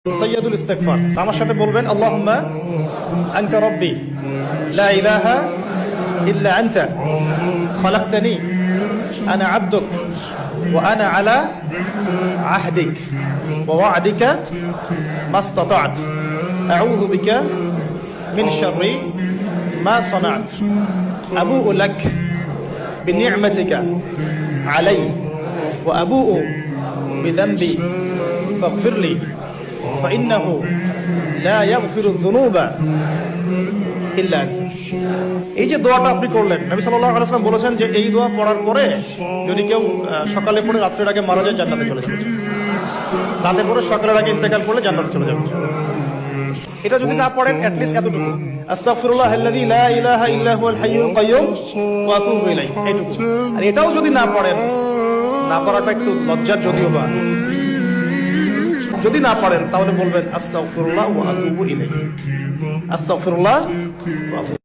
সাইয়্যিদুল ইস্তিগফার। আমার সাথে বলবেন আল্লাহুম্মা আনতা রাব্বি লা ইলাহা ইল্লা আনতা খালাকতানি আনা আবদুক ওয়া আনা আলা আহদিক ওয়া ওয়া'দিকা মাসতাতা'ত আউযু বিকা মিন শাররি মা সানা'ত আবু'ু লাক বিনি'মাতিকা আলাইয়া ওয়া আবু'ু বিযানবি ফাগফিরলি فإنه لا يغفر الذنوب إلا أنت। এই যে দোয়াটা আপনি করলেন, নবী সাল্লাল্লাহু আলাইহি ওয়াসাল্লাম বলেছেন যে এই দোয়া পড়ার পরে যদি কেউ সকালে পড়ে রাতের আগে মারা যায় জান্নাতে চলে যাবে, রাতে পড়ে সকালের আগে ইন্তেকাল করলে জান্নাতে চলে যাবে। এটা যদি না পড়েন অ্যাট লিস্ট এতটুকু আস্তাগফিরুল্লাহাল্লাযী লা ইলাহা ইল্লা হুয়াল হাইয়ুল কাইয়্যুম ওয়া আতুবু ইলাইহি, এইটুকু। আর এটাও যদি না পড়েন, না পড়াটা একটু লজ্জার যদিও বা, যদি না পারেন তাহলে বলবেন আস্তাগফিরুল্লাহ ওয়া আতুবু ইলাইহি, আস্তাগফিরুল্লাহ ওয়া আতুবু